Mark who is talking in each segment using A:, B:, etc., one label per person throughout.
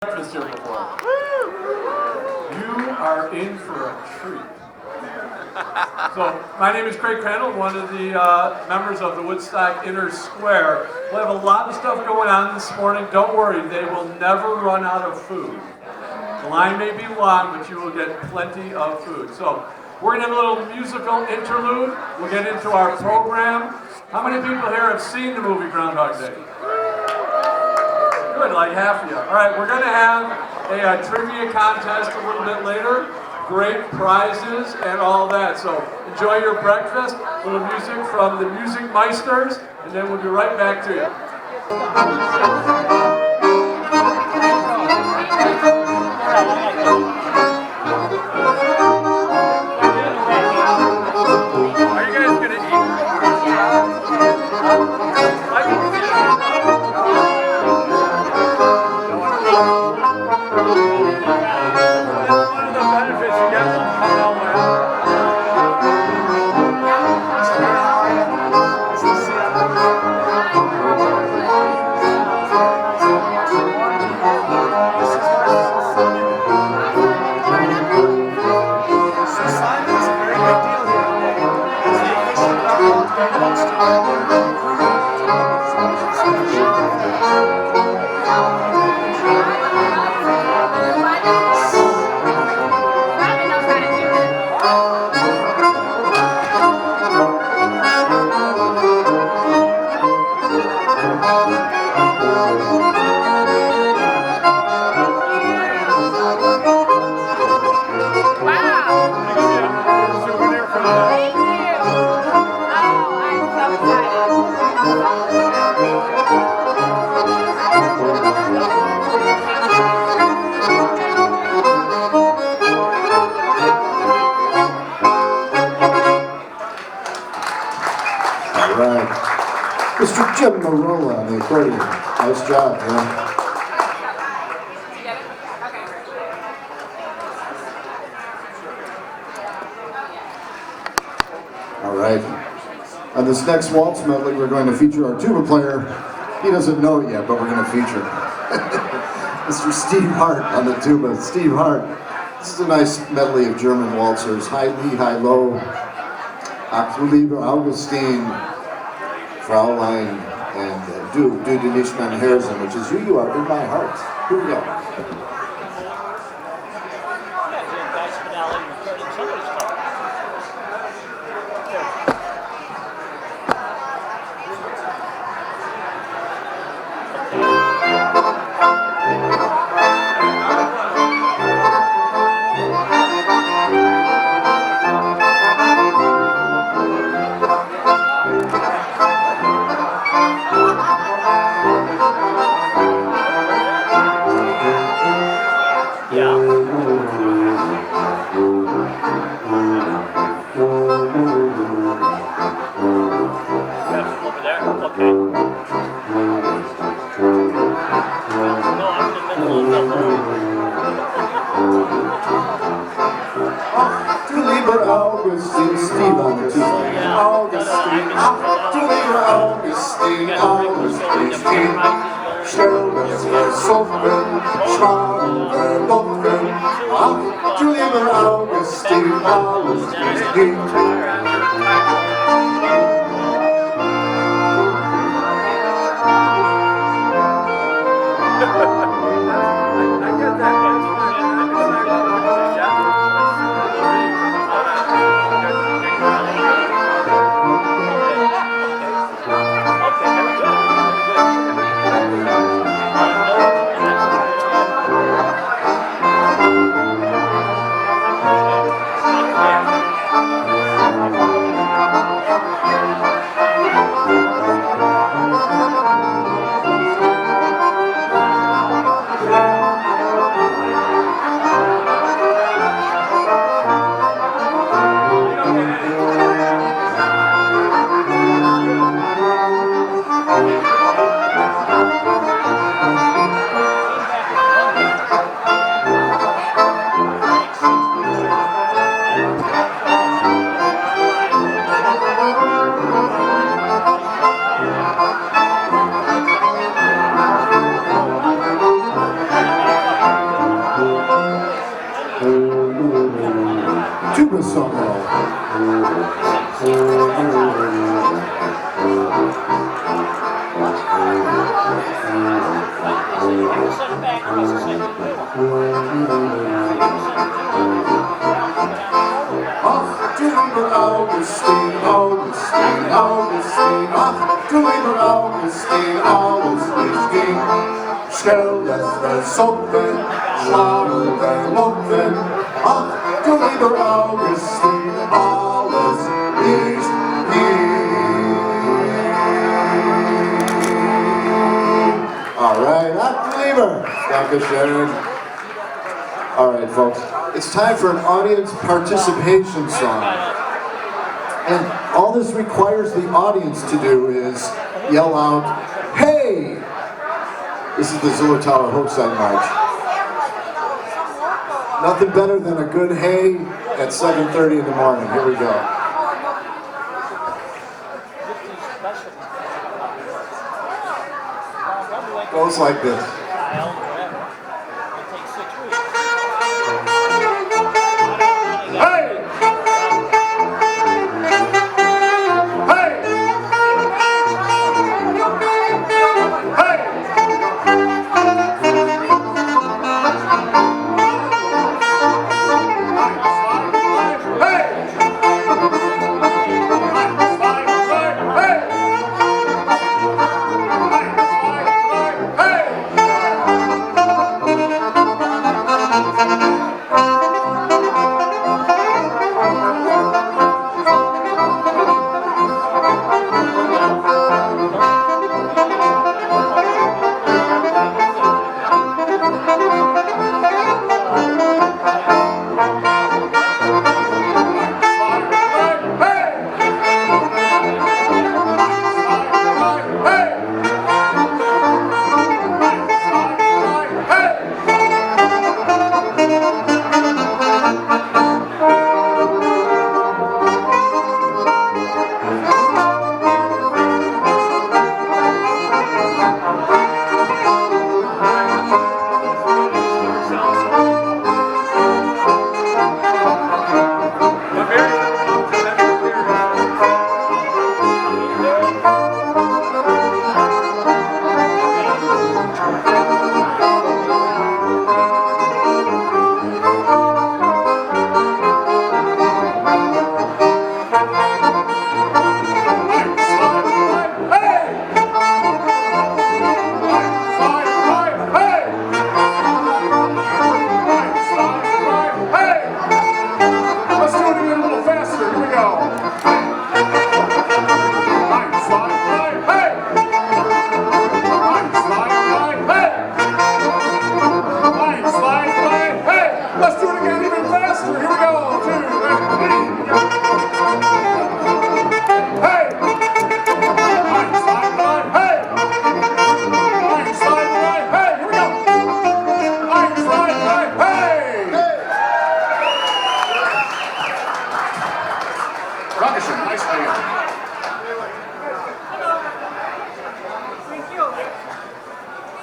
A: Breakfast here before. You are in for a treat. So, my name is Craig Crandall, one of the members of the Woodstock Inner Square. We'll have a lot of stuff going on this morning. Don't worry, they will never run out of food. The line may be long, but you will get plenty of food. So, we're going to have a little musical interlude. We'll get into our program. How many people here have seen the movie Groundhog Day? Good, like half of you. All right, we're going to have a trivia contest a little bit later. Great prizes and all that. So enjoy your breakfast. A little music from the Music Meisters, and then we'll be right back to you. Are you guys going to eat?
B: Mr. Jim Marola on the accordion. Nice job, man. All right. On this next waltz medley, we're going to feature our tuba player. He doesn't know it yet, but we're going to feature Mr. Steve Hart on the tuba. Steve Hart. This is a nice medley of German waltzers. High Lee, High Low, Ach du lieber Augustin, Fraulein, and Du die nicht mein Herzen, which is You Are in My Heart. Here we go. Augustine, Steve on the tuba. Augustine, du lieber Augustine, Augustine. Schnell das Versuchen, schwachen Locken. Ach, du lieber Augustine, Augustine. tuba solo. Ach, du lieber Augustin, Augustin, Augustin, ach, du lieber Augustin, alles richtig. Stell das Versuchen, schlagen der Lumpen, ach, du lieber Augustin, alles ist all right, ach, lieber. Dankeschön. All right, folks. It's time for an audience participation song. And all this requires the audience to do is yell out, hey! This is the Ziller Tower Hochside March. Nothing better than a good hey at 7:30 in the morning. Here we go. Goes like this.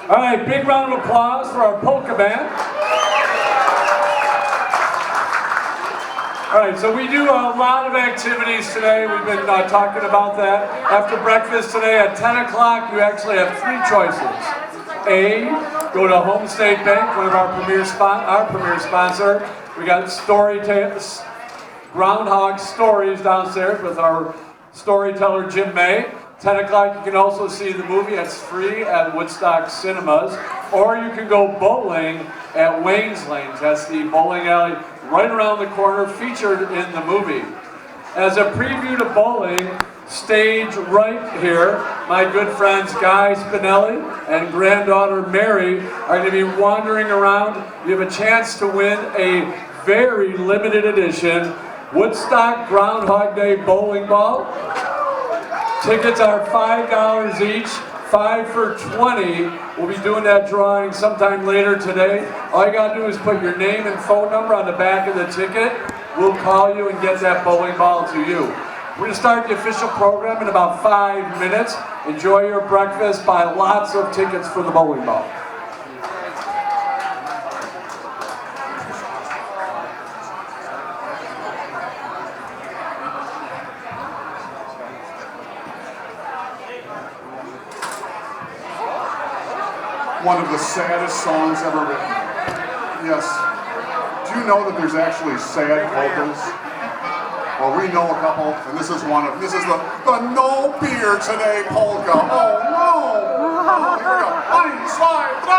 A: All right, big round of applause for our polka band. All right, so we do a lot of activities today. We've been talking about that. After breakfast today at 10 o'clock, you actually have three choices. A, go to Home State Bank, one of our premier sponsor. We got Groundhog Stories downstairs with our storyteller Jim May. 10 o'clock, you can also see the movie. It's free at Woodstock Cinemas. Or you can go bowling at Wayne's Lanes. That's the bowling alley right around the corner, featured in the movie. As a preview to bowling, stage right here, my good friends Guy Spinelli and granddaughter Mary are going to be wandering around. You have a chance to win a very limited edition Woodstock Groundhog Day bowling ball. Tickets are $5 each, 5 for $20. We'll be doing that drawing sometime later today. All you gotta do is put your name and phone number on the back of the ticket. We'll call you and get that bowling ball to you. We're gonna start the official program in about 5 minutes. Enjoy your breakfast, buy lots of tickets for the bowling ball.
C: one of the saddest songs ever written. Yes. Do you know that there's actually sad vocals? Well, we know a couple, and this is one of, this is the No Beer Today polka. Oh, no! Oh, here we go. 1, 2, 3!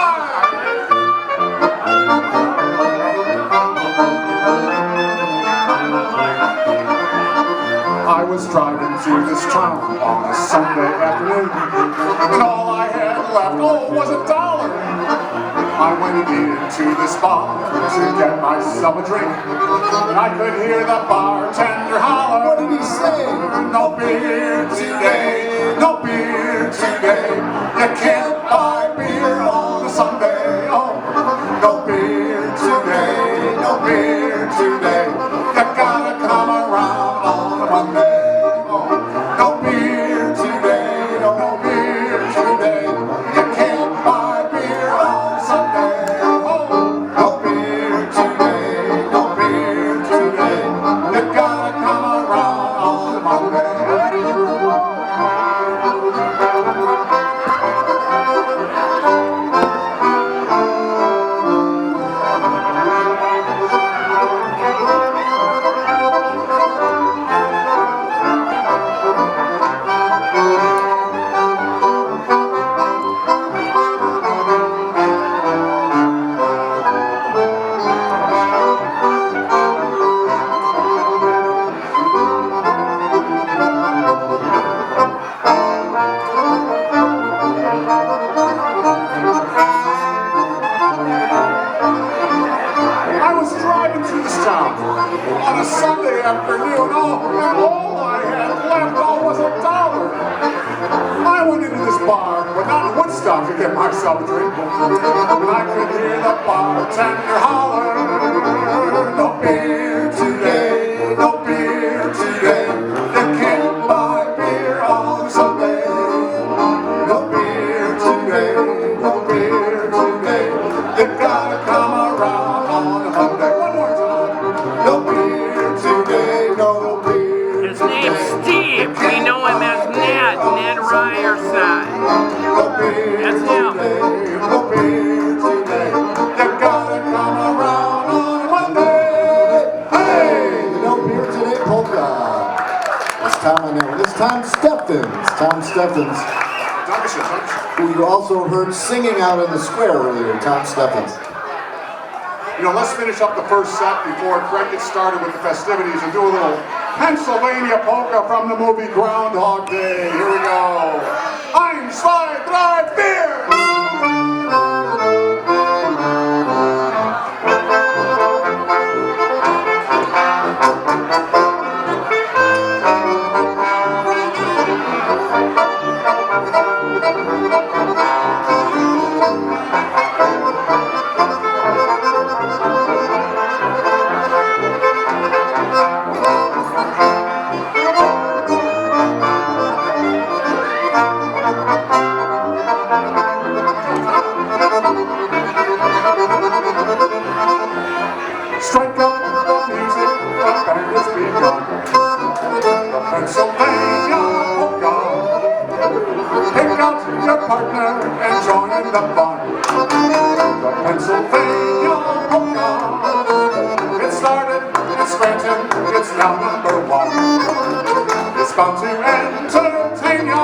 C: I was driving through this town on a Sunday afternoon, and all I had left, was $1. I went into this bar to get myself a drink, and I could hear the bartender holler.
B: What did he say?
C: No beer today, no beer today. You can't buy beer on a Sunday. Oh, no beer today, no beer today. You gotta come around on a Monday. Oh, no beer today, no beer today. You can't buy beer on Sunday. Oh, no beer today, no beer today. You gotta come around on a Monday. On a Sunday afternoon, and all I had left was $1. I went into this bar, but not in Woodstock, to get myself a drink. And I could hear the bartender holler, no beer today, no beer today. You can't buy beer on Sunday. No beer today, no beer today. You gotta come around on a Monday. One more time. No beer today, no beer.
D: His name's Steve. We know him as Ned Ryerson.
C: No beer
D: That's him.
C: today, no beer today. You gotta come around on a Monday. Hey!
B: The No Beer Today polka. That's Tom on that one. It's Tom Steffens. Tom Steffens, who you also heard singing out in the square earlier. Tom Steffens.
C: You know, let's finish up the first set before Craig gets started with the festivities and do a little Pennsylvania polka from the movie Groundhog Day. Here we go. 1, 2, 3, beer! Strike up the music, the band has begun. The Pennsylvania polka. Pick out your partner and join in the fun. The Pennsylvania polka. It started in Scranton, it's now #1. It's bound to entertain ya.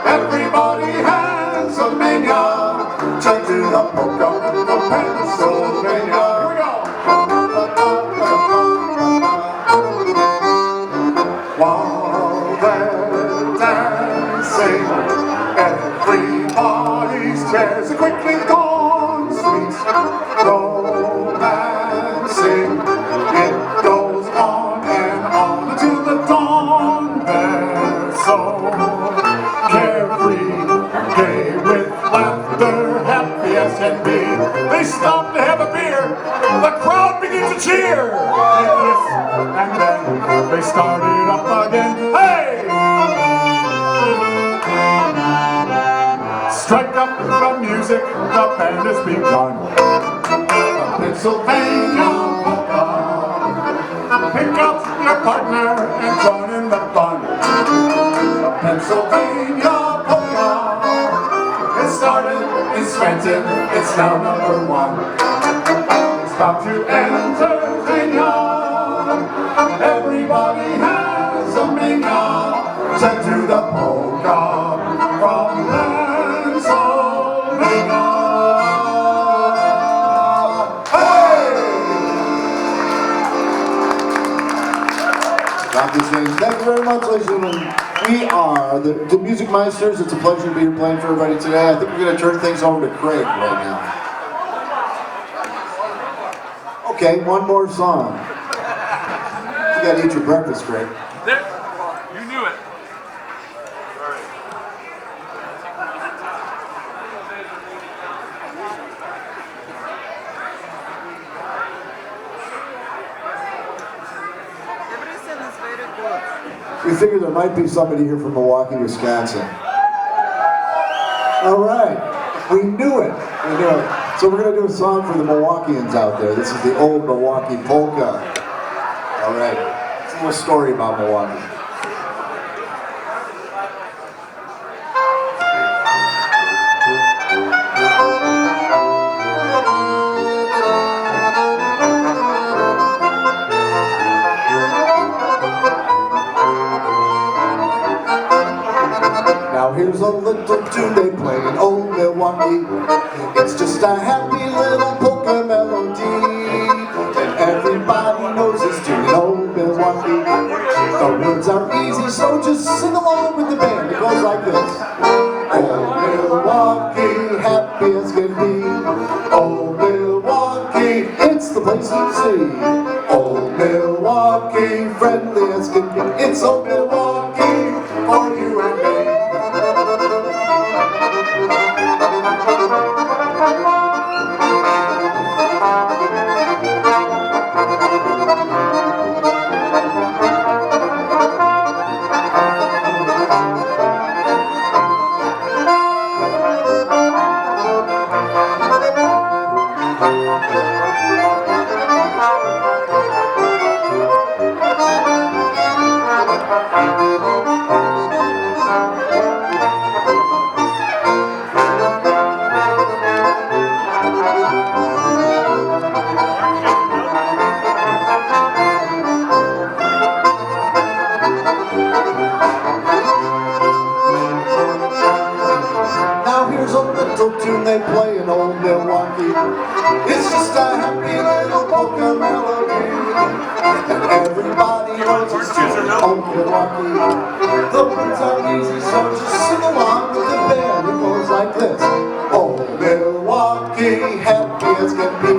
C: Everybody has a mania. Turn to the polka, the Pennsylvania. While they're dancing, everybody's chairs are quickly gone. Sweet romancing, it goes on and on until the dawn. They're so carefree, gay with laughter, happy as can be. They stop to have a beer, the crowd begins to cheer. And then they started up again. Hey! Strike up the music, the band has begun. The Pennsylvania polka. Pick up your partner and join in the fun. The Pennsylvania polka. It's started in Scranton, it's now number one. It's about to entertain ya. Everybody has a mania. Sent to the polka from Pennsylvania.
B: Thank you very much, ladies and gentlemen. We are the Music Meisters. It's a pleasure to be here playing for everybody today. I think we're going to turn things over to Craig right now. Okay, one more song. You got to eat your breakfast, Craig.
A: You knew it.
B: We figured there might be somebody here from Milwaukee, Wisconsin. All right, we knew it. We knew it. So we're going to do a song for the Milwaukeeans out there. This is the old Milwaukee polka. All right, it's a little story about Milwaukee. Now here's a little tune they play in old Milwaukee. It's just a happy little polka melody, and everybody knows this tune in old Milwaukee. The words are easy, so just sing along with the band. It goes like this. Old Milwaukee, happy as can be. Old Milwaukee, it's the place to see. Old Milwaukee, friendly as can be. It's old Milwaukee for you and me. Tune they play in old Milwaukee. It's just a happy little polka melody, and everybody knows it's tune in old Milwaukee. The words are easy, so just sing along with the band. It goes like this. Old Milwaukee, happy as can be.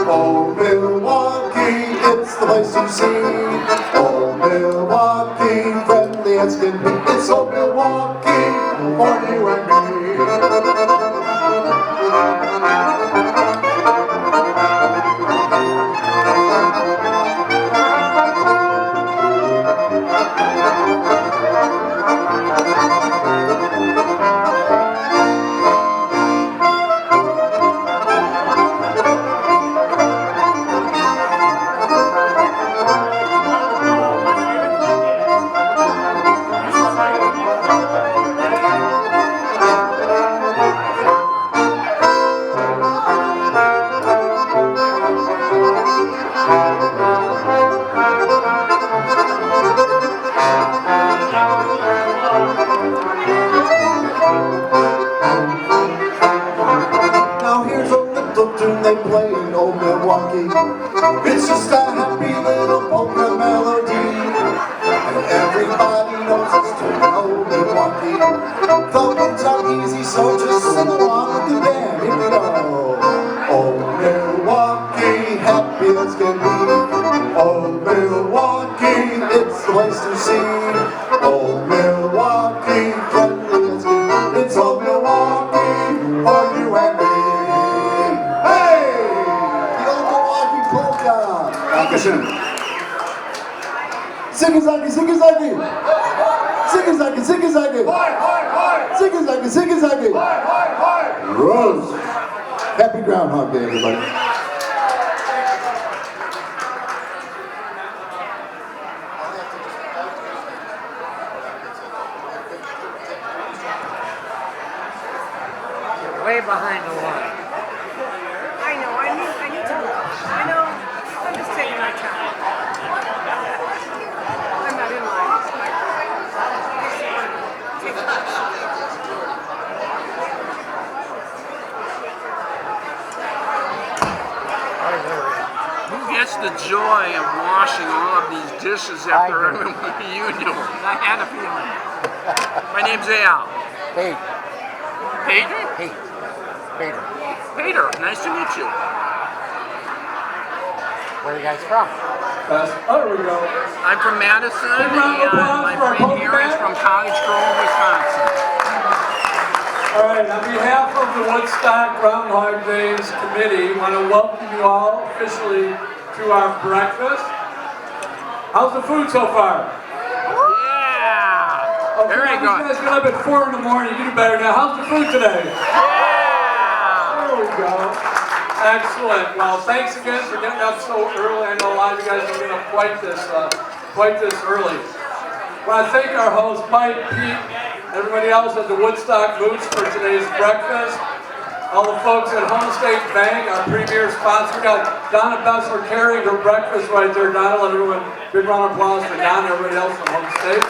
B: Old Milwaukee, it's the place to see. Old Milwaukee, friendly as can be. It's old Milwaukee for you and me. They play in old Milwaukee. It's just a happy little polka melody, and everybody knows it's tune in old Milwaukee. The words are easy, so just sing along with the band. Here we go. Old Milwaukee, happy as can be. Old Milwaukee, it's the place to see. Old Milwaukee, friendly as can be. It's old Milwaukee for you and me. Dankeschön. Ziggy-zaggy, ziggy-zaggy. Ziggy-zaggy, ziggy-zaggy. Ziggy-zaggy, ziggy-zaggy. Rose. Happy Groundhog Day, everybody.
E: behind the line.
F: I know, I need to look. I know, I'm just taking my time. I'm not in line. Take a
D: Who gets the joy of washing all of these dishes after
E: I do.
D: everyone you do? I had a feeling. My name's Al.
E: Hey,
D: Pedro?
E: hey, Peter,
D: Peter, nice to meet you.
E: where are you guys from?
A: Oh, there we go.
D: I'm from Madison,
A: Big round of applause
D: and my
A: for our
D: friend here
A: Pokemon.
D: is from Cottage Grove, Wisconsin.
A: All right, on behalf of the Woodstock Groundhog Days Committee, I want to welcome you all officially to our breakfast. How's the food so far?
D: Yeah!
A: Okay,
D: Very
A: now
D: good.
A: these guys get up at 4 in the morning. You do better now. How's the food today?
D: Yeah!
A: There we go. Excellent. Well, thanks again for getting up so early. I know a lot of you guys are going to fight this early. I want to thank our hosts, Mike, Pete, everybody else at the Woodstock booths for today's breakfast. All the folks at Home State Bank, our premier sponsor. We got Donna Bessler carrying her breakfast right there. Donna, let everyone, big round of applause for Donna and everybody else from Home State.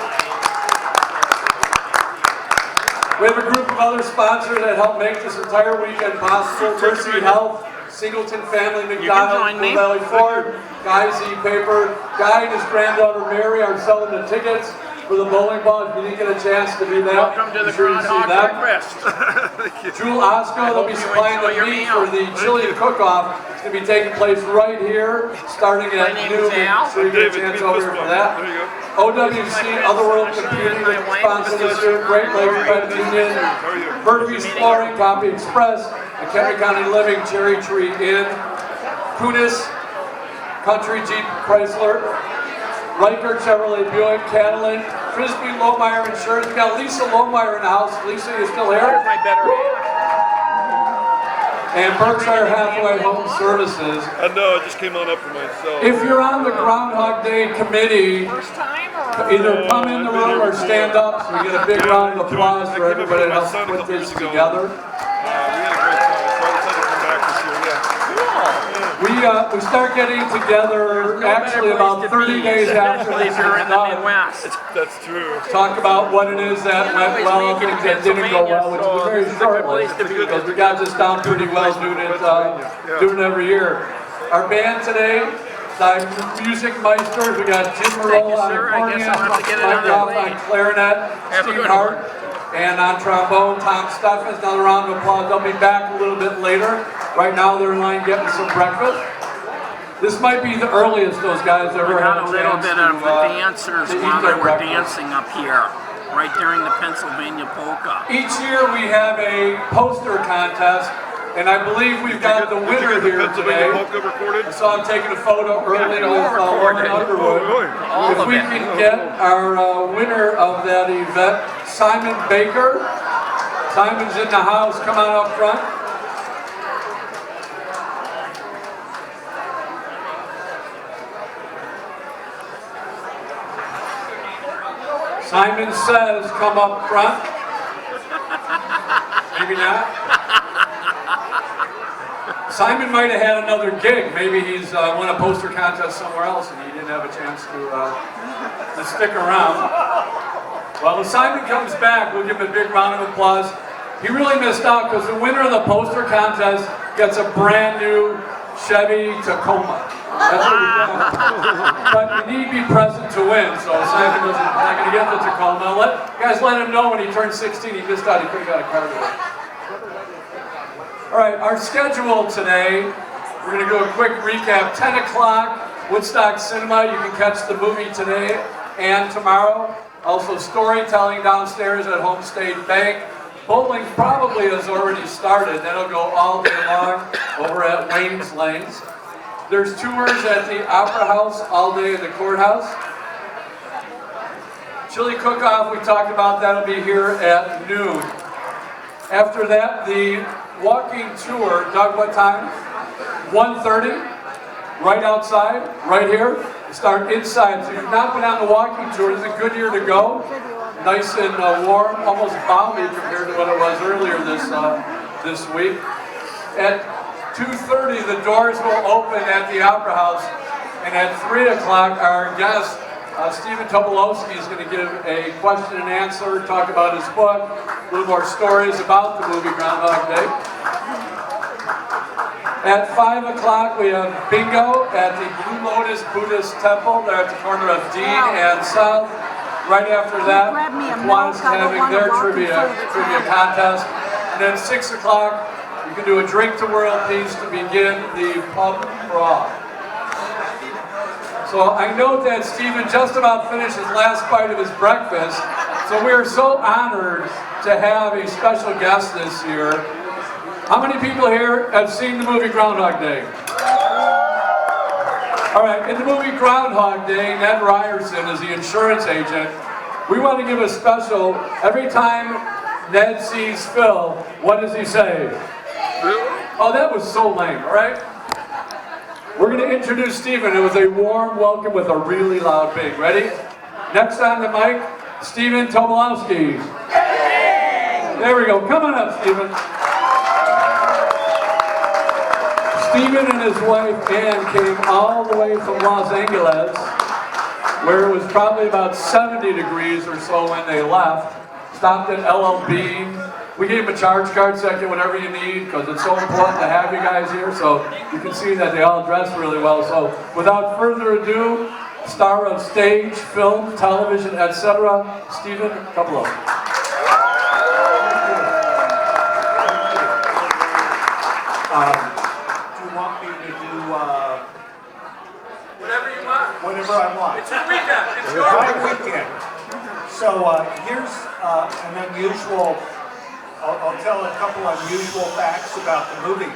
A: We have a group of other sponsors that help make this entire weekend possible. Mercy Health, Singleton Family McDonald's, Blue Valley Ford, Guy Z Paper. Guy and his granddaughter Mary are selling the tickets for the bowling ball. If you didn't get a chance to do that,
D: Welcome to the
A: be sure you see
D: Groundhog
A: that.
D: breakfast.
A: Jewel Osco, they'll be supplying the meat for the chili cook-off. It's going to be taking place right here, starting at
D: My name
A: noon.
D: is Al.
A: So you get a chance over here for that. OWC, Otherworld Computing, sponsor this year. Great Lakes Credit Union, Murphy's Flooring, Copy Express, McHenry County Living, Cherry Tree Inn, Kunis, Country Jeep Chrysler, Riker Chevrolet Buick, Cadillac, Frisbee Lohmeyer Insurance. We got Lisa Lohmeyer in the house. Lisa, you still here?
D: Here's my better half.
A: And Berkshire Hathaway Home Services.
G: I know, I just came on up for myself.
A: If you're on the Groundhog Day committee,
D: First time or?
A: either come in the room or stand up so we get a big round of applause for everybody that helped put this together.
G: We had a great time, so I decided to come back this year, yeah.
A: We start getting together actually about 30 days after
D: Especially
A: this
D: if you're
A: is
D: in the
A: done.
D: Midwest.
G: That's true.
A: Talk about what it is that went well, things that didn't go well, which is very shortly, because we got this down pretty well doing it every year. Our band today, the Music Meisters, we got Jim Marola on
D: sir. I guess
A: accordion,
D: I'll have to get it
A: Mike
D: on
A: Goff
D: the
A: on
D: plate.
A: clarinet,
D: Have a
A: Steve
D: good
A: Hart, and on trombone, Tom Steffens. Another round of applause. They'll be back a little bit later. Right now they're in line getting some breakfast. This might be the earliest those guys ever
D: We
A: had
D: got
A: a
D: a little
A: chance
D: bit of
A: to
D: dancers
A: eat
D: while
A: their
D: they were
A: breakfast.
D: dancing up here, right during the Pennsylvania polka.
A: Each year we have a poster contest, and I believe we've got the winner here today.
G: Polka recorded?
A: I saw him taking a photo early
D: it
A: with
D: all
A: Lauren
D: recorded.
A: Underwood.
G: Oh, really?
D: All
A: If
D: of
A: we
D: it.
A: can get our winner of that event, Simon Baker. Simon's in the house. Come on up front. Simon says, come up front. Maybe not. Simon might have had another gig. Maybe he's won a poster contest somewhere else and he didn't have a chance to stick around. Well, if Simon comes back, we'll give him a big round of applause. He really missed out because the winner of the poster contest gets a brand new Chevy Tacoma. That's what we got. But you need to be present to win, so Simon not going to get the Tacoma. Guys, let him know when he turns 16 he missed out. He could have got a car today. All right, our schedule today, we're going to do a quick recap. 10 o'clock, Woodstock Cinema. You can catch the movie today and tomorrow. Also storytelling downstairs at Home State Bank. Bowling probably has already started. That'll go all day long over at Wayne's Lanes. There's tours at the Opera House all day at the courthouse. Chili cook-off, we talked about, that'll be here at noon. After that, the walking tour, Doug, what time? 1:30, right outside, right here. Start inside. So if you've not been on the walking tour, it's a good year to go. Nice and warm, almost balmy compared to what it was earlier this week. At 2:30, the doors will open at the Opera House, and at 3 o'clock, our guest, Stephen Tobolowsky, is going to give a question and answer, talk about his book, a little more stories about the movie Groundhog Day. At 5 o'clock, we have bingo at the Blue Lotus Buddhist Temple. They're at the corner of Dean and South. Right after that, Kiwanis is having their trivia contest. And then 6 o'clock, you can do a drink to world piece to begin the pub crawl. So I note that Stephen just about finished his last bite of his breakfast. So we are so honored to have a special guest this year. How many people here have seen the movie Groundhog Day? All right, in the movie Groundhog Day, Ned Ryerson is the insurance agent. We want to give a special, every time Ned sees Phil, what does he say? Oh, that was so lame, all right? We're going to introduce Stephen. It was a warm welcome with a really loud big. Ready? Next on the mic, Stephen Tobolowsky. There we go. Come on up, Stephen. Stephen and his wife Ann came all the way from Los Angeles, where it was probably about 70 degrees or so when they left. Stopped at LLB. We gave them a charge card so I get whatever you need, because it's so important to have you guys here. So you can see that they all dress really well. So without further ado, star of stage, film, television, etc., Stephen Tobolowsky.
C: Whatever you want. Whatever I want.
A: It's your weekend. It's your
C: My weekend. So here's an unusual, I'll tell a couple unusual facts about the movie.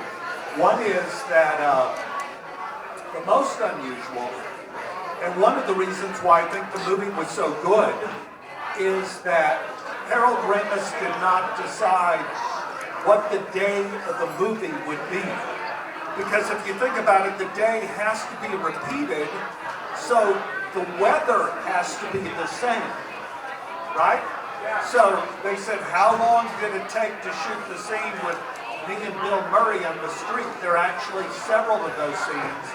C: One is that the most unusual, and one of the reasons why I think the movie was so good, is that Harold Ramis did not decide what the day of the movie would be. Because if you think about it, the day has to be repeated, so the weather has to be the same, right? So they said, how long did it take to shoot the scene with me and Bill Murray on the street? There are actually several of those scenes,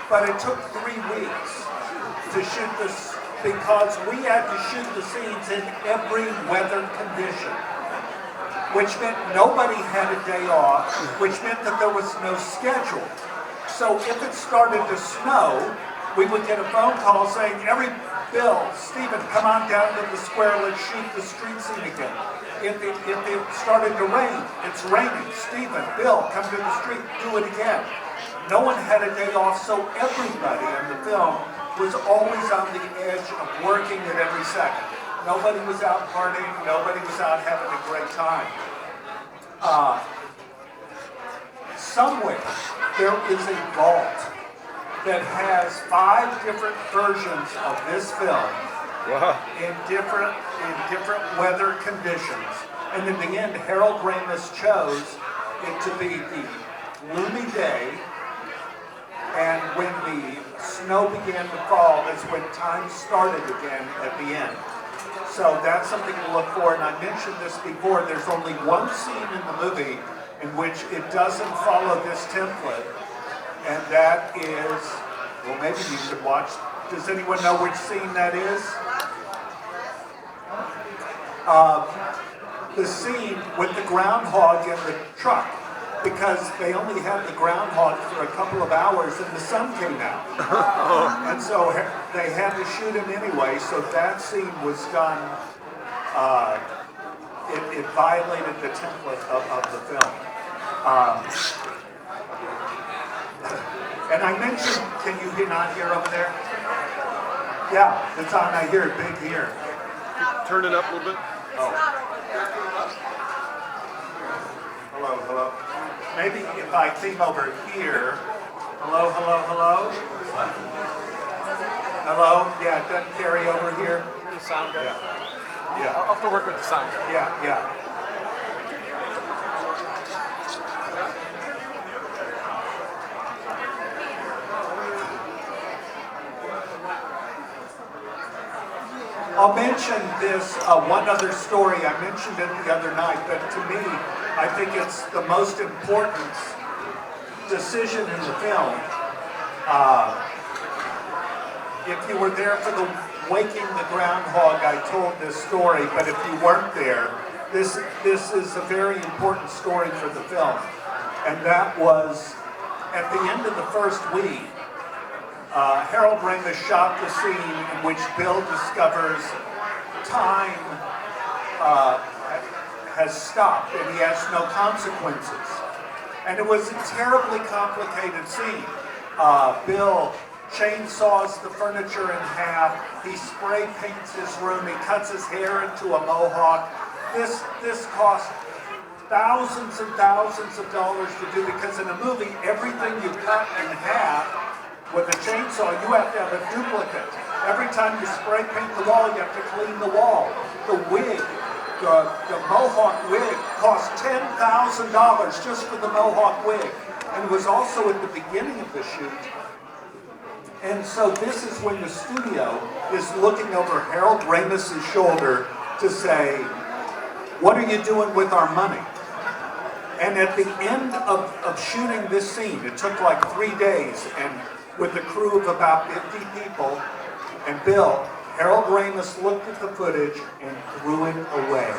C: but it took 3 weeks to shoot this because we had to shoot the scenes in every weather condition, which meant nobody had a day off, which meant that there was no schedule. So if it started to snow, we would get a phone call saying, Bill, Stephen, come on down to the square, let's shoot the street scene again. If it started to rain, it's raining, Stephen, Bill, come to the street, do it again. No one had a day off, so everybody in the film was always on the edge of working at every second. Nobody was out partying, nobody was out having a great time. Somewhere, there is a vault that has 5 different versions of this film in different weather conditions. And in the end, Harold Ramis chose it to be the gloomy day, and when the snow began to fall, that's when time started again at the end. So that's something to look for, and I mentioned this before, there's only one scene in the movie in which it doesn't follow this template, and that is, well, maybe you should watch. Does anyone know which scene that is? The scene with the groundhog in the truck, because they only had the groundhog for a couple of hours and the sun came out. And so they had to shoot him anyway, so that scene was done, it violated the template of the film. And I mentioned, can you not hear over there? Yeah, it's on, I hear it big here.
G: Turn it up a little bit.
C: Oh. Hello, hello. Maybe if I came over here. Hello, hello, hello. Hello? Yeah, it doesn't carry over here.
G: The sound guy.
C: Yeah.
G: I'll have to work with the sound guy.
C: Yeah. I'll mention this, one other story. I mentioned it the other night, but to me, I think it's the most important decision in the film. If you were there for the Waking the Groundhog, I told this story, but if you weren't there, this is a very important story for the film. And that was, at the end of the first week, Harold Ramis shot the scene in which Bill discovers time has stopped and he has no consequences. And it was a terribly complicated scene. Bill chainsaws the furniture in half, he spray paints his room, he cuts his hair into a mohawk. This cost thousands and thousands of dollars to do, because in a movie, everything you cut in half with a chainsaw, you have to have a duplicate. Every time you spray paint the wall, you have to clean the wall. The wig, the mohawk wig, cost $10,000 just for the mohawk wig. And it was also at the beginning of the shoot. And so this is when the studio is looking over Harold Ramis's shoulder to say, what are you doing with our money? And at the end of shooting this scene, it took like 3 days, and with a crew of about 50 people, and Bill, Harold Ramis looked at the footage and threw it away.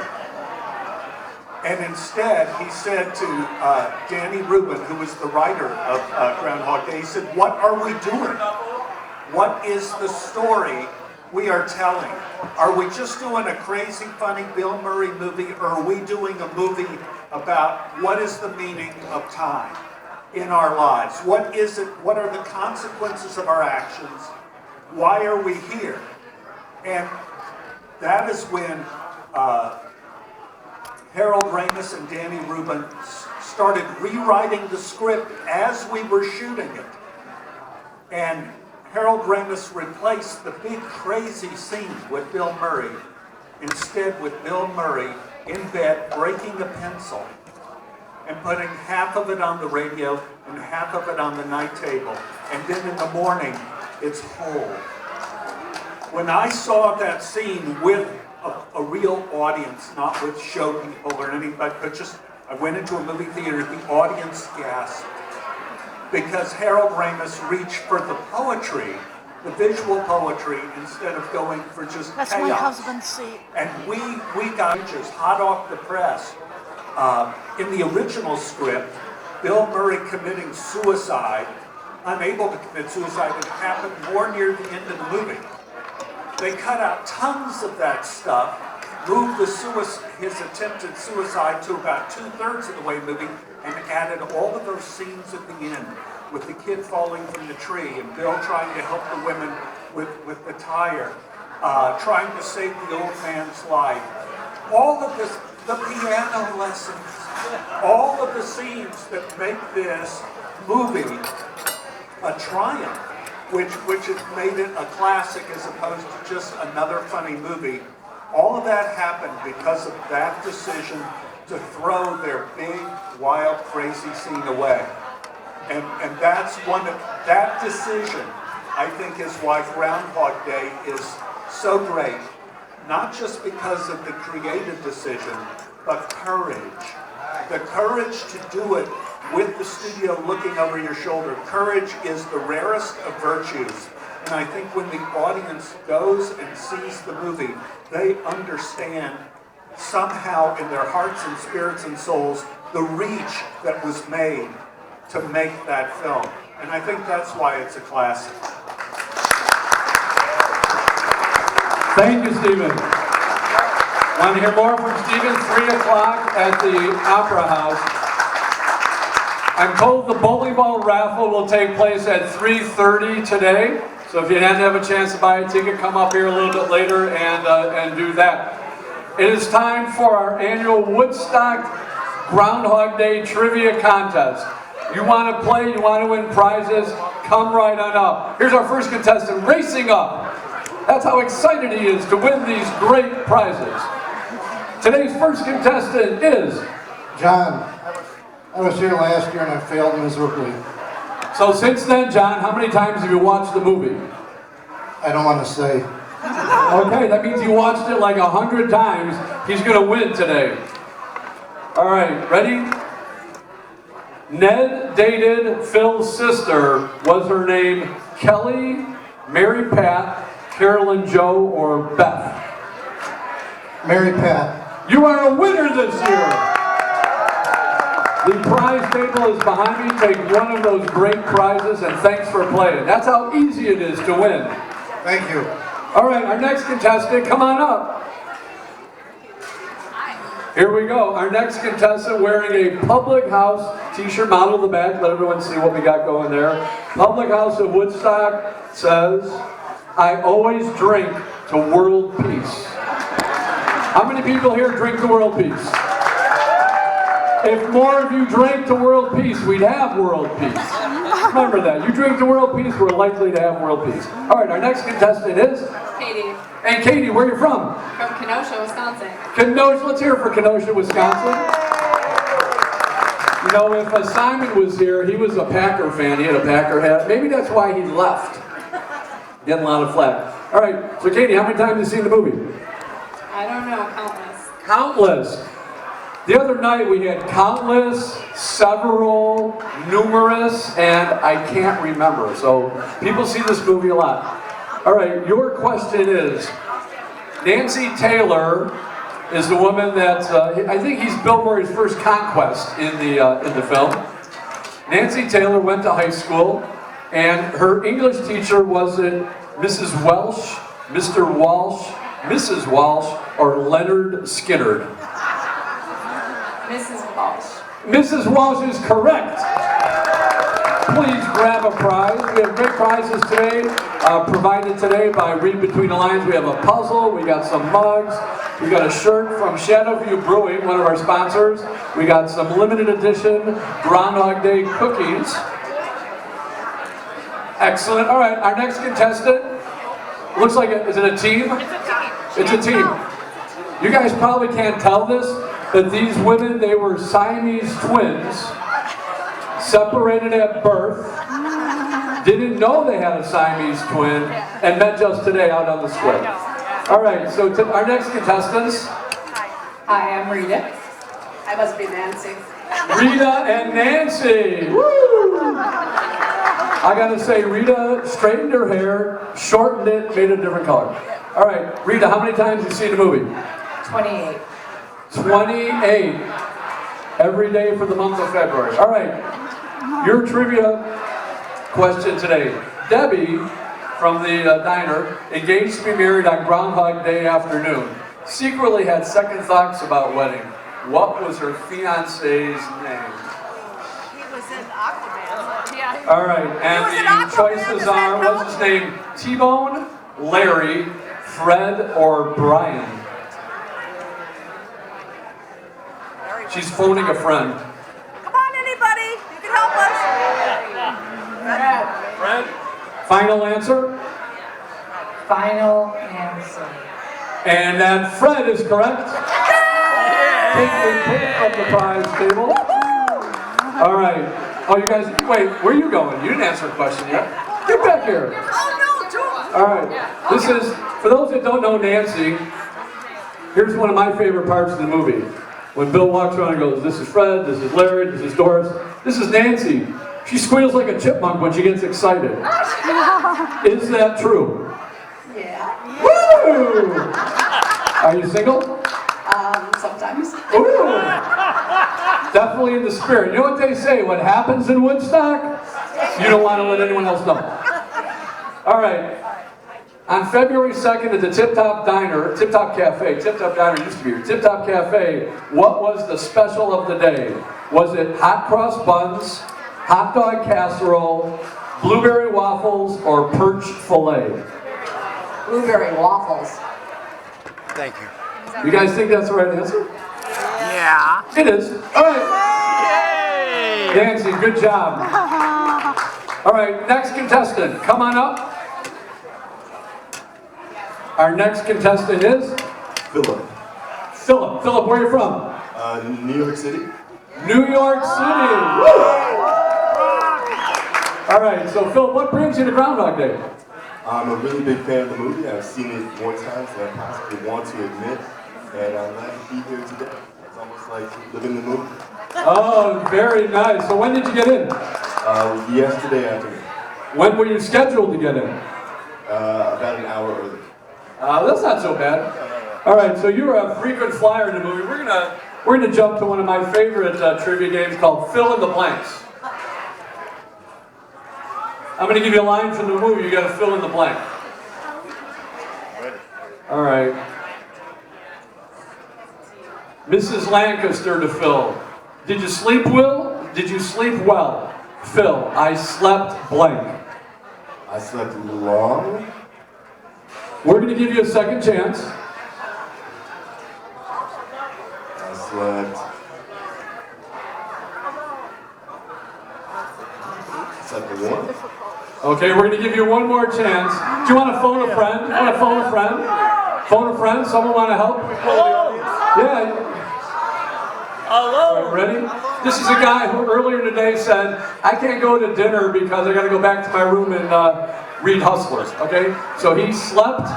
C: And instead, he said to Danny Rubin, who was the writer of Groundhog Day, he said, what are we doing? What is the story we are telling? Are we just doing a crazy, funny Bill Murray movie, or are we doing a movie about what is the meaning of time in our lives? What is it? What are the consequences of our actions? Why are we here? And that is when Harold Ramis and Danny Rubin started rewriting the script as we were shooting it. And Harold Ramis replaced the big crazy scene with Bill Murray, instead with Bill Murray in bed breaking a pencil and putting half of it on the radio and half of it on the night table. And then in the morning, it's whole. When I saw that scene with a real audience, not with show people or anybody, but just, I went into a movie theater, the audience gasped, because Harold Ramis reached for the poetry, the visual poetry, instead of going for just
H: That's
C: chaos.
H: my husband's seat.
C: And we got just hot off the press. In the original script, Bill Murray committing suicide, unable to commit suicide, had happened more near the end of the movie. They cut out tons of that stuff, moved his attempted suicide to about 2/3 of the way movie, and added all of those scenes at the end with the kid falling from the tree and Bill trying to help the women with the tire, trying to save the old man's life. All of this, the piano lessons, all of the scenes that make this movie a triumph, which has made it a classic as opposed to just another funny movie. All of that happened because of that decision to throw their big, wild, crazy scene away. And that's that decision, I think, is why Groundhog Day is so great. Not just because of the creative decision, but courage. The courage to do it with the studio looking over your shoulder. Courage is the rarest of virtues. And I think when the audience goes and sees the movie, they understand somehow in their hearts and spirits and souls the reach that was made to make that film. And I think that's why it's a classic.
A: Thank you, Stephen. Want to hear more from Stephen? 3 o'clock at the Opera House. I'm told the bowling ball raffle will take place at 3:30 today. So if you hadn't have a chance to buy a ticket, come up here a little bit later and do that. It is time for our annual Woodstock Groundhog Day Trivia Contest. You want to play, you want to win prizes, come right on up. Here's our first contestant racing up. That's how excited he is to win these great prizes. Today's first contestant is
I: John. I was here last year and I failed miserably.
A: So since then, John, how many times have you watched the movie?
I: I don't want to say.
A: Okay, that means you watched it like 100 times. He's going to win today. All right, ready? Ned dated Phil's sister. Was her name Kelly, Mary Pat, Carolyn Joe, or Beth?
I: Mary Pat.
A: You are a winner this year. The prize table is behind me. Take one of those great prizes and thanks for playing. That's how easy it is to win.
I: Thank you.
A: All right, our next contestant, come on up. Here we go. Our next contestant wearing a Public House t-shirt, model in the back. Let everyone see what we got going there. Public House of Woodstock says, I always drink to world peace. How many people here drink to world peace? If more of you drank to world peace, we'd have world peace. Remember that. You drink to world peace, we're likely to have world peace. All right, our next contestant is?
H: Katie.
A: And Katie, where are you from?
H: From Kenosha, Wisconsin.
A: Kenosha, let's hear it for Kenosha, Wisconsin. You know, if Simon was here, he was a Packer fan, he had a Packer hat. Maybe that's why he left. Getting a lot of flack. All right, so Katie, how many times have you seen the movie?
H: I don't know, countless.
A: Countless. The other night we had countless, several, numerous, and I can't remember. So people see this movie a lot. All right, your question is, Nancy Taylor is the woman that, I think he's Bill Murray's first conquest in the film. Nancy Taylor went to high school, and her English teacher was it Mrs. Welsh, Mr. Walsh, Mrs. Walsh, or Leonard Skinnerd?
H: Mrs. Walsh.
A: Mrs. Walsh is correct. Please grab a prize. We have great prizes today, provided today by Read Between the Lines. We have a puzzle, we got some mugs, we got a shirt from Shadowview Brewing, one of our sponsors. We got some limited edition Groundhog Day cookies. Excellent. All right, our next contestant, looks like, is it a team? It's a team. You guys probably can't tell this, but these women, they were Siamese twins, separated at birth, didn't know they had a Siamese twin, and met just today out on the square. All right, so our next contestants.
H: Hi, I'm Rita. I must be Nancy.
A: Rita and Nancy. Woo! I gotta say, Rita straightened her hair, shortened it, made it a different color. All right, Rita, how many times have you seen the movie?
H: 28.
A: 28. Every day for the month of February. All right. Your trivia question today. Debbie from the diner, engaged to be married on Groundhog Day afternoon, secretly had second thoughts about wedding. What was her fiancé's name?
F: He was in Octoman. Yeah.
A: All right, and the choices are, what's his name? T-Bone, Larry, Fred, or Brian? She's phoning a friend.
F: Come on, anybody. You can help us.
A: Fred? Final answer?
H: Final answer.
A: And that Fred is correct. Take from the prize table. All right. Oh, you guys, wait, where are you going? You didn't answer a question yet. Get back here.
F: Oh, no, George.
A: All right. This is, for those that don't know Nancy, here's one of my favorite parts of the movie. When Bill walks around and goes, this is Fred, this is Larry, this is Doris, this is Nancy. She squeals like a chipmunk when she gets excited. Is that true?
H: Yeah.
A: Woo! Are you single?
H: Sometimes.
A: Ooh! Definitely in the spirit. You know what they say, what happens in Woodstock? You don't want to let anyone else know. All right. On February 2nd at the Tip Top Diner, Tip Top Cafe, Tip Top Diner used to be here, Tip Top Cafe, what was the special of the day? Was it hot cross buns, hot dog casserole, blueberry waffles, or perch fillet?
H: Blueberry waffles.
G: Thank you.
A: You guys think that's the right answer?
D: Yeah.
A: It is. All right.
D: Yay!
A: Nancy, good job. All right, next contestant, come on up. Our next contestant is?
J: Philip.
A: Philip. Philip, where are you from?
J: New York City.
A: New York City. Woo! All right, so Philip, what brings you to Groundhog Day?
J: I'm a really big fan of the movie. I've seen it more times than I possibly want to admit, and I'm glad to be here today. It's almost like living the movie.
A: Oh, very nice. So when did you get in?
J: Yesterday afternoon.
A: When were you scheduled to get in?
J: About an hour early.
A: That's not so bad. All right, so you're a frequent flyer in the movie. We're gonna jump to one of my favorite trivia games called Fill in the Blanks. I'm gonna give you a line from the movie. You got to fill in the blank. All right. Mrs. Lancaster to Phil. Did you sleep well? Did you sleep well? Phil, I slept blank.
J: I slept long.
A: We're going to give you a second chance.
J: I slept. Slept a one.
A: Okay, we're going to give you one more chance. Do you want to phone a friend? You want to phone a friend? Phone a friend? Someone want to help? Yeah. Hello. Ready? This is a guy who earlier today said, I can't go to dinner because I got to go back to my room and read Hustlers. Okay? So he slept.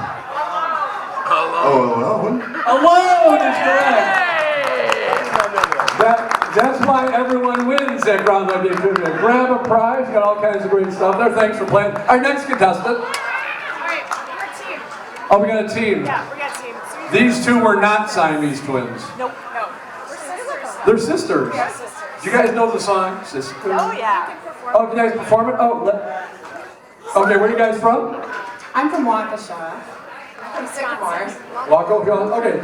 J: Oh, alone.
A: Alone is correct. That's why everyone wins at Groundhog Day Trivia. Grab a prize, got all kinds of great stuff there. Thanks for playing. Our next contestant.
F: All right, we're a team.
A: Oh, we got a team.
F: Yeah, we got a team. So
A: These two were not Siamese twins.
F: Nope, no. We're sisters.
A: They're sisters.
F: We're sisters.
A: Do you guys know the song? Sisters?
F: Oh, yeah.
A: Oh, can you guys perform it? Oh, okay, where are you guys from?
H: I'm from Waukesha. I'm Sycamore.
A: Waco, okay.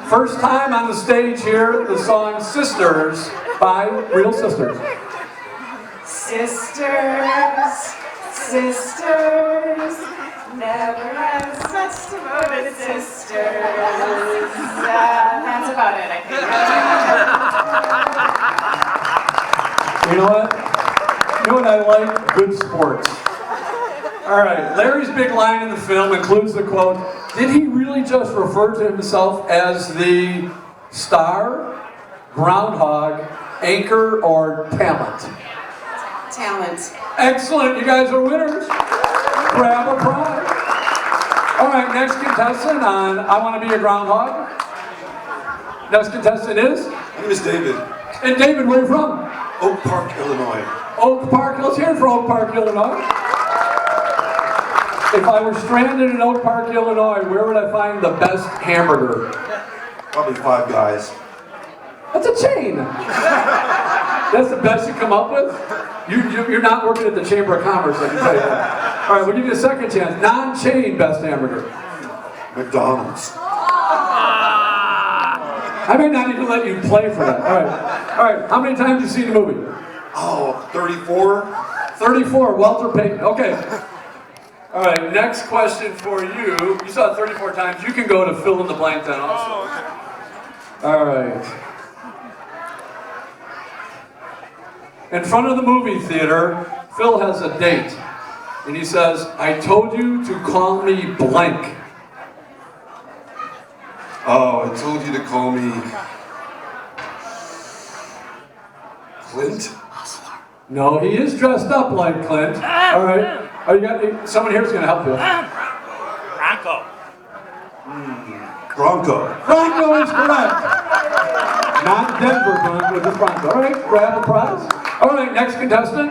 A: First time on the stage here, the song Sisters by Real Sisters.
H: Sisters, sisters, never have such devoted sisters. That's about it, I think.
A: You know what? You know what I like? Good sports. All right, Larry's big line in the film includes the quote, did he really just refer to himself as the star, groundhog, anchor, or talent?
H: Talent.
A: Excellent, you guys are winners. Grab a prize. All right, next contestant on I Want to Be a Groundhog. Next contestant is?
J: My name is David.
A: And David, where are you from?
J: Oak Park, Illinois.
A: Oak Park, let's hear it for Oak Park, Illinois. If I were stranded in Oak Park, Illinois, where would I find the best hamburger?
J: Probably Five Guys.
A: That's a chain. That's the best you come up with? You're not working at the Chamber of Commerce, I can tell you that. All right, we'll give you a second chance. Non-chain best hamburger.
J: McDonald's.
A: I may not even let you play for that. All right. How many times have you seen the movie?
J: Oh, 34.
A: 34, Walter Payton. Okay. All right, next question for you. You saw it 34 times. You can go to fill in the blank then also. All right. In front of the movie theater, Phil has a date. And he says, I told you to call me blank.
J: Oh, I told you to call me Clint.
A: No, he is dressed up like Clint. All right. Oh, you got someone here's going to help you.
J: Bronco.
A: Bronco is correct. Not Denver Bronco, just Bronco. All right, grab a prize. All right, next contestant.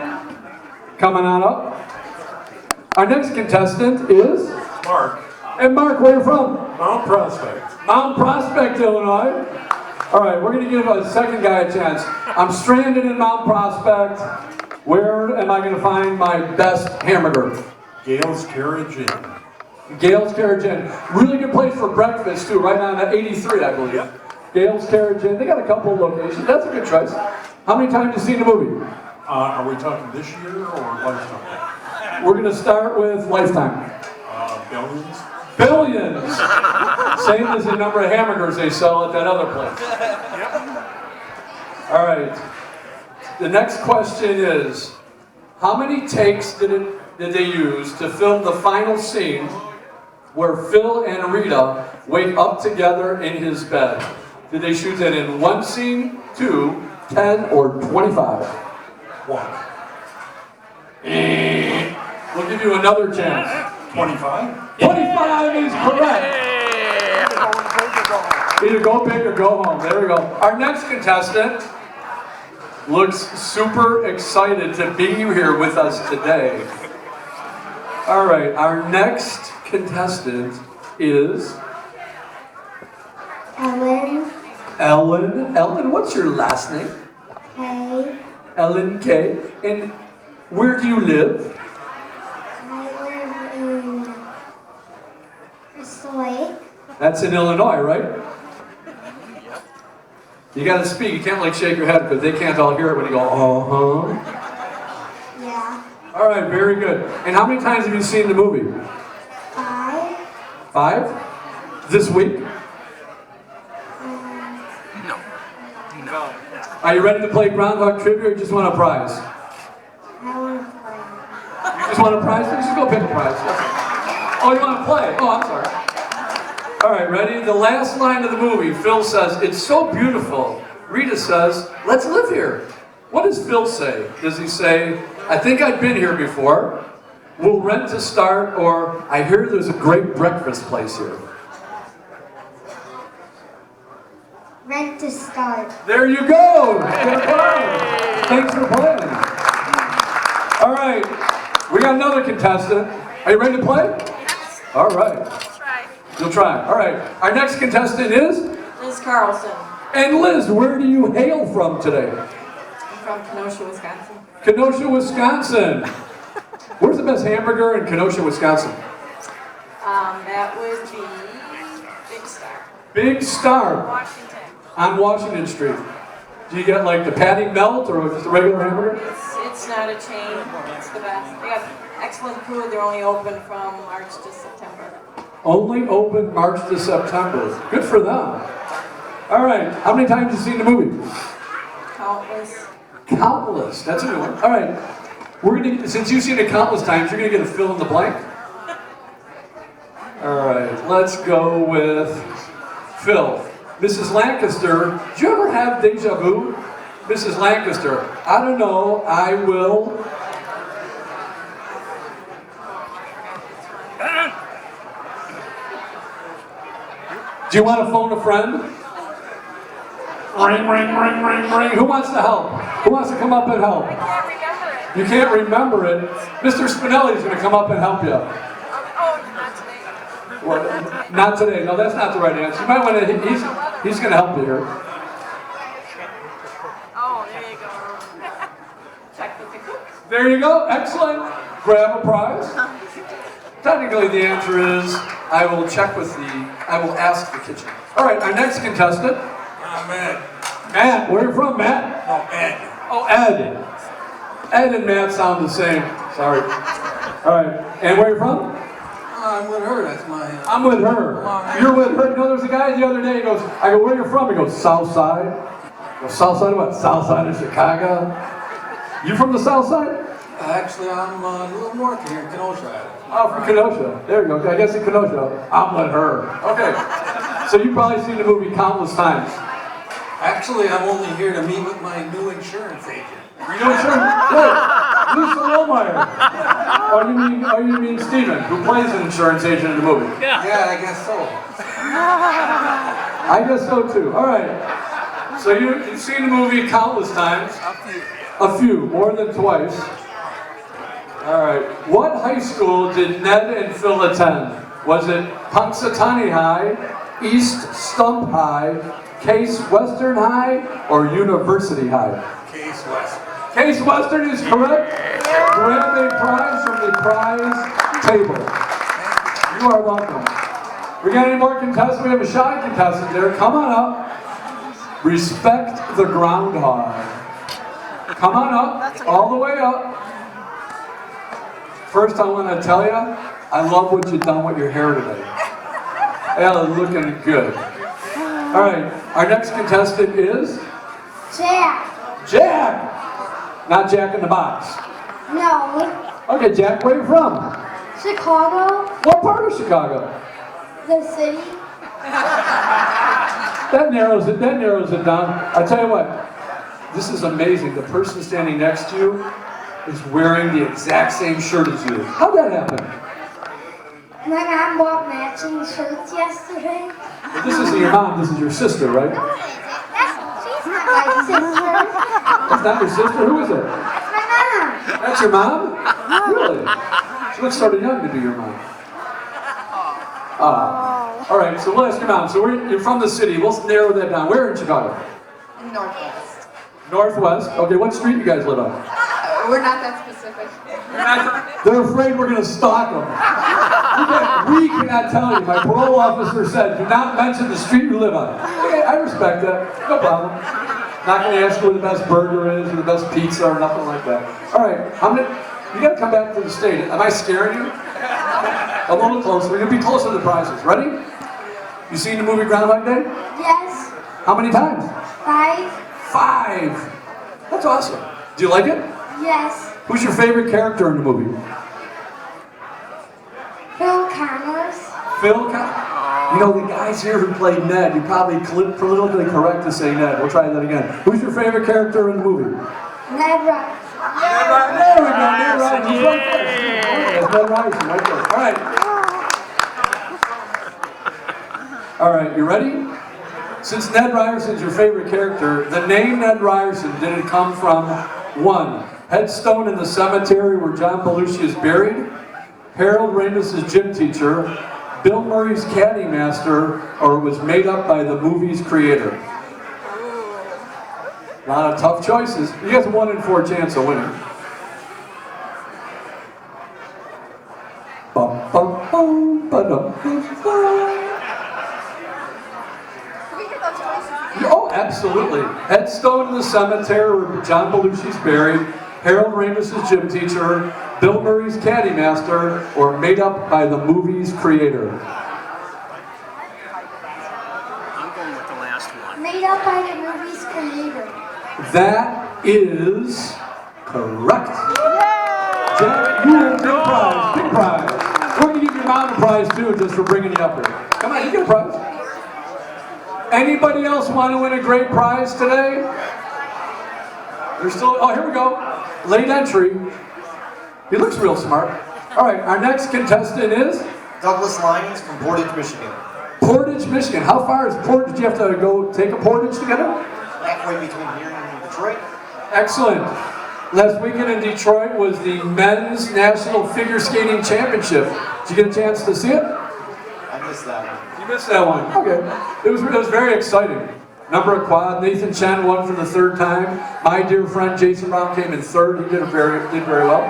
A: Coming on up. Our next contestant is?
G: Mark.
A: And Mark, where are you from?
G: Mount Prospect.
A: Mount Prospect, Illinois. All right, we're going to give a second guy a chance. I'm stranded in Mount Prospect. Where am I going to find my best hamburger?
G: Gail's Carriage Inn.
A: Gail's Carriage Inn. Really good place for breakfast, too, right on 83, I believe.
G: Yep.
A: Gail's Carriage Inn. They got a couple of locations. That's a good choice. How many times have you seen the movie?
G: Are we talking this year or lifetime?
A: We're going to start with Lifetime.
G: Billions?
A: Billions! Same as the number of hamburgers they sell at that other place.
G: Yep.
A: All right. The next question is, how many takes did they use to film the final scene where Phil and Rita wake up together in his bed? Did they shoot that in one scene, 2, 10, or 25?
G: 1.
A: We'll give you another chance.
G: 25?
A: 25 is correct. Either go big or go home. There we go. Our next contestant looks super excited to be here with us today. All right, our next contestant is
K: Ellen.
A: Ellen, what's your last name?
K: K.
A: Ellen K. And where do you live?
K: I live in Crystal Lake.
A: That's in Illinois, right? You gotta speak, you can't like shake your head because they can't all hear it when you go,
K: Yeah.
A: All right, very good. And how many times have you seen the movie?
K: 5.
A: 5? This week?
D: No.
A: Are you ready to play Groundhog Trivia or just want a prize?
K: I want to play.
A: You just want a prize? Let's just go pick a prize. Oh, you want to play? Oh, I'm sorry. All right, ready? The last line of the movie, Phil says, "It's so beautiful." Rita says, "Let's live here." What does Phil say? Does he say, "I think I've been here before. We'll rent to start," or "I hear there's a great breakfast place here"?
K: Rent to start.
A: There you go. Good play. Thanks for playing. All right, we got another contestant. Are you ready to play? All right. You'll try. All right. Our next contestant is
H: Liz Carlson.
A: And Liz, where do you hail from today?
H: I'm from Kenosha, Wisconsin.
A: Kenosha, Wisconsin. Where's the best hamburger in Kenosha, Wisconsin?
H: That would be Big Star.
A: Big Star
F: Washington.
A: on Washington Street. Do you get like the patty melt or just a regular hamburger?
H: It's not a chain. It's the best. They got excellent food. They're only open from March to September.
A: Only open March to September. Good for them. All right. How many times have you seen the movie?
H: Countless.
A: Countless. That's a good one. All right. We're gonna, since you've seen it countless times, you're gonna get a fill in the blank. All right. Let's go with Phil. Mrs. Lancaster. Did you ever have deja vu? Mrs. Lancaster. I don't know. I will. Do you want to phone a friend? Ring, ring, ring, ring, ring. Who wants to help? Who wants to come up and help?
F: I can't remember it.
A: You can't remember it. Mr. Spinelli is going to come up and help you.
F: Oh, not today.
A: What? Not today. No, that's not the right answer. You might want to. He's going to help you here.
F: Oh, there you go.
H: Check with the cook.
A: There you go. Excellent. Grab a prize. Technically, the answer is I will check with I will ask the kitchen. All right, our next contestant.
J: Matt.
A: Matt, where are you from, Matt?
J: No, Ed.
A: Oh, Ed. Ed and Matt sound the same. Sorry. All right, and where are you from?
I: I'm with her, that's my...
A: I'm with her. You're with her. You know, there was a guy the other day, he goes, I go, where are you from? He goes, South Side. I go, South Side of what? South Side of Chicago. You from the South Side?
I: Actually, I'm a little north here in Kenosha.
A: Oh, from Kenosha. There you go. I guess in Kenosha. I'm with her. Okay. So you've probably seen the movie countless times.
I: Actually, I'm only here to meet with my new insurance agent.
A: You know, sure. Wait, Lisa Lohmeyer. Oh, you mean Steven, who plays an insurance agent in the movie?
I: Yeah, I guess so.
A: I guess so too. All right. So you've seen the movie countless times. A few, more than twice. All right. What high school did Ned and Phil attend? Was it Punxsutawney High, East Stump High, Case Western High, or University High?
I: Case West.
A: Case Western is correct. Grab a prize from the prize table. You are welcome. We got any more contestants? We have a shy contestant there. Come on up. Respect the groundhog. Come on up, all the way up. First, I want to tell you, I love what you've done with your hair today. Ella, looking good. All right, our next contestant is
K: Jack.
A: Jack. Not Jack in the Box.
K: No.
A: Okay, Jack, where are you from?
K: Chicago.
A: What part of Chicago?
K: The city.
A: That narrows it down. I tell you what, this is amazing. The person standing next to you is wearing the exact same shirt as you. How'd that happen?
K: My mom bought matching shirts yesterday.
A: But this isn't your mom, this is your sister, right?
K: She's not my sister.
A: That's not your sister? Who is it?
K: That's my mom.
A: That's your mom? Really? She looks sort of young to be your mom. All right, so we'll ask your mom. So you're from the city. We'll narrow that down. Where in Chicago?
H: Northwest.
A: Northwest. Okay, what street you guys live on?
H: We're not that specific.
A: They're afraid we're going to stalk them. We cannot tell you. My parole officer said, do not mention the street you live on. Okay, I respect that. No problem. Not going to ask where the best burger is or the best pizza or nothing like that. All right, you got to come back to the stage. Am I scaring you? A little closer. We're going to be closer to the prizes. Ready? You seen the movie Groundhog Day?
K: Yes.
A: How many times?
K: 5.
A: 5. That's awesome. Do you like it?
K: Yes.
A: Who's your favorite character in the movie?
K: Bill Connors.
A: Phil You know, the guys here who played Ned, you're probably politically correct to say Ned. We'll try that again. Who's your favorite character in the movie?
K: Ned Rice.
A: There we go, Ned Rice. He's right there. That's Ned Rice, right there. All right. All right, you ready? Since Ned Ryerson's your favorite character, the name Ned Ryerson, did it come from 1, headstone in the cemetery where John Belushi is buried, Harold Ramis' gym teacher, Bill Murray's caddy master, or it was made up by the movie's creator? A lot of tough choices. You guys have 1 in 4 chance of winning. Bum, bum, bum, ba-dum, bum, bum. Oh, absolutely. Headstone in the cemetery where John Belushi's buried, Harold Ramis' gym teacher, Bill Murray's caddy master, or made up by the movie's creator?
D: I'm going with the last one.
K: Made up by the movie's creator.
A: That is correct. Jack, you win a big prize. Big prize. We're going to give your mom a prize too, just for bringing you up here. Come on, you get a prize. Anybody else want to win a great prize today? There's still, oh, here we go. Late entry. He looks real smart. All right, our next contestant is?
L: Douglas Lyons from Portage, Michigan.
A: Portage, Michigan. How far is Portage? Do you have to go take a portage together?
L: Halfway between here and Detroit.
A: Excellent. Last weekend in Detroit was the Men's National Figure Skating Championship. Did you get a chance to see it?
L: I missed that one.
A: You missed that one. Okay. It was very exciting. Number of quad. Nathan Chen won for the 3rd time. My dear friend Jason Brown came in 3rd. He did very well.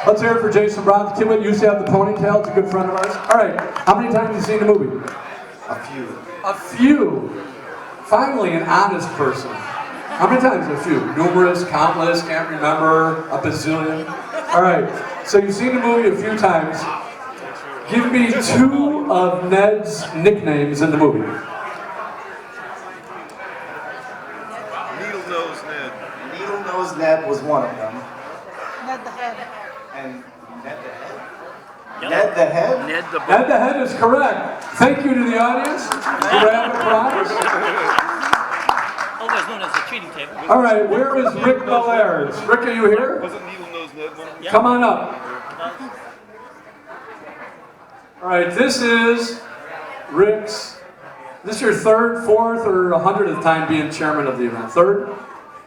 A: Let's hear it for Jason Brown. The kid that used to have the ponytail. It's a good friend of ours. All right. How many times have you seen the movie?
L: A few.
A: A few. Finally, an honest person. How many times? A few. Numerous, countless, can't remember, a bazillion. All right. So you've seen the movie a few times. Give me 2 of Ned's nicknames in the movie.
G: Needle Nose Ned.
L: Needle Nose Ned was one of them.
F: Ned the Head.
L: And Ned the Head? Ned the Head?
D: Ned the
A: Ned the Head is correct. Thank you to the audience. Grab a prize.
M: Always known as the cheating table.
A: All right, where is Rick Belair? Rick, are you here?
G: Wasn't Needle Nose Ned one of them?
A: Come on up. All right, this is Rick's. This is your 3rd, 4th, or 100th time being chairman of the event? 3rd?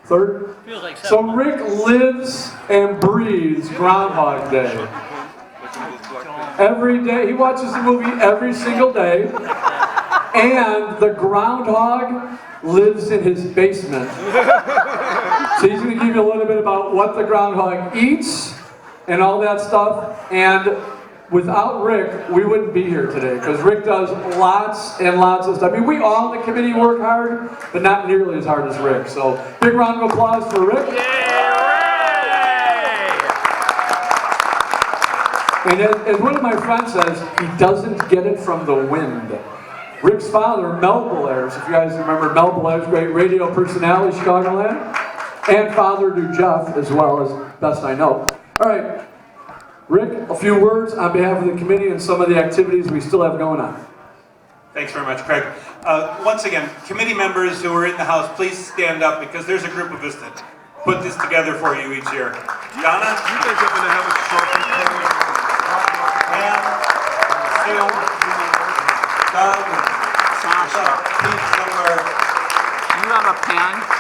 A: 3rd?
M: Feels like
A: So Rick lives and breathes Groundhog Day. Every day, he watches the movie every single day. And the groundhog lives in his basement. So he's going to give you a little bit about what the groundhog eats and all that stuff. And without Rick, we wouldn't be here today because Rick does lots and lots of stuff. I mean, we all in the committee work hard, but not nearly as hard as Rick. So big round of applause for Rick. And as one of my friends says, he doesn't get it from the wind. Rick's father, Mel Belair, if you guys remember Mel Belair's great radio personality, Chicagoland, and father to Jeff as well, as best I know. All right, Rick, a few words on behalf of the committee and some of the activities we still have going on.
N: Thanks very much, Craig. Once again, committee members who are in the house, please stand up because there's a group of us that put this together for you each year. Donna?
G: You guys happen to have a Sharpie pen?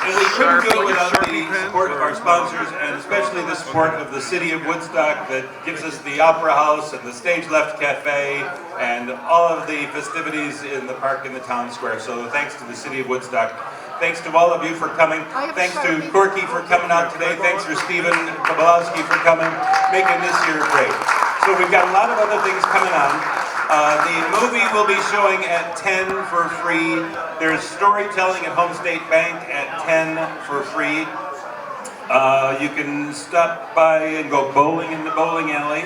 N: And we couldn't do it without the support of our sponsors, and especially the support of the City of Woodstock that gives us the Opera House and the Stage Left Cafe and all of the festivities in the park in the town square. So thanks to the City of Woodstock. Thanks to all of you for coming. Thanks to Corky for coming out today. Thanks for Stephen Tobolowski for coming, making this year great. So we've got a lot of other things coming on. The movie will be showing at 10 for free. There's storytelling at Home State Bank at 10 for free. You can stop by and go bowling in the bowling alley.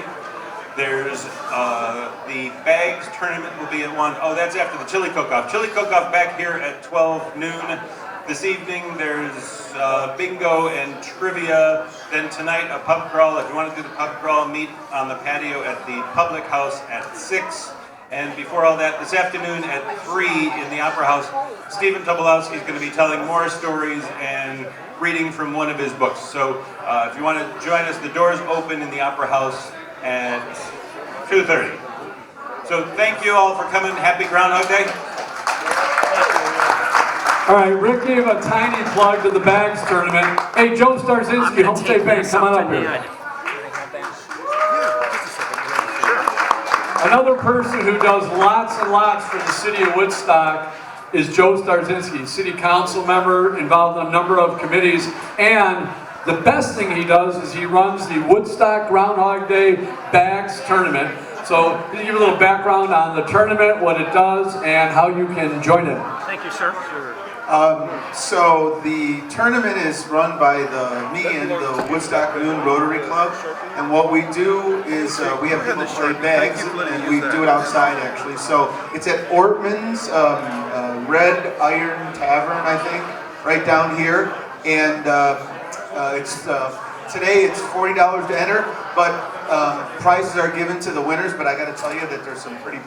N: There's the bags tournament will be at 1. Oh, that's after the chili cook-off. Chili cook-off back here at 12 noon. This evening there's bingo and trivia. Then tonight a pub crawl. If you want to do the pub crawl, meet on the patio at the Public House at 6. And before all that, this afternoon at 3 in the Opera House, Stephen Tobolowski is going to be telling more stories and reading from one of his books. So if you want to join us, the doors open in the Opera House at 2:30. So thank you all for coming. Happy Groundhog Day.
A: All right, Rick gave a tiny plug to the bags tournament. Hey, Joe Starzinski, Home State Bank, come on up here. Another person who does lots and lots for the city of Woodstock is Joe Starzinski, city council member, involved in a number of committees, and the best thing he does is he runs the Woodstock Groundhog Day Bags Tournament. So, to give you a little background on the tournament, what it does, and how you can join it.
M: Thank you, sir.
L: So the tournament is run by me and the Woodstock Noon Rotary Club, and what we do is we have people play bags, and we do it outside actually. So it's at Ortman's Red Iron Tavern, I think, right down here, and today it's $40 to enter, but prizes are given to the winners. But I got to tell you that there's some pretty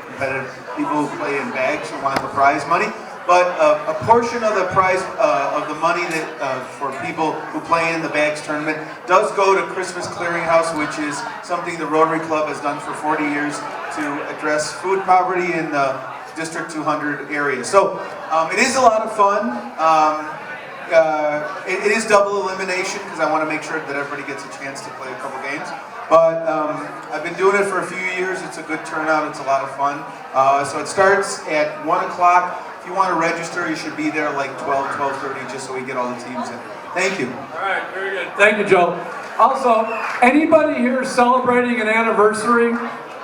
L: competitive people who play in bags who want the prize money. But a portion of the prize of the money that for people who play in the bags tournament does go to Christmas Clearinghouse, which is something the Rotary Club has done for 40 years to address food poverty in the District 200 area. So it is a lot of fun. It is double elimination because I want to make sure that everybody gets a chance to play a couple games. But I've been doing it for a few years. It's a good turnout. It's a lot of fun. So it starts at 1 o'clock. If you want to register, you should be there like 12:30, just so we get all the teams in. Thank you.
A: All right, very good. Thank you, Joe. Also, anybody here celebrating an anniversary?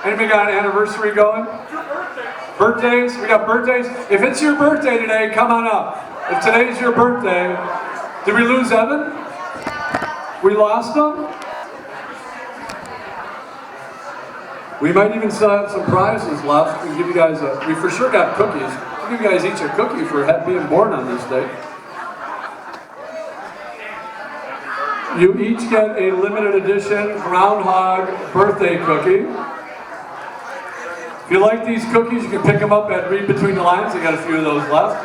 A: Anybody got an anniversary going? Birthdays? We got birthdays? If it's your birthday today, come on up. If today's your birthday, did we lose Evan? We lost him? We might even still have some prizes left. We give you guys we for sure got cookies. We'll give you guys each a cookie for being born on this day. You each get a limited edition Groundhog birthday cookie. If you like these cookies, you can pick them up at Read Between the Lines. I got a few of those left.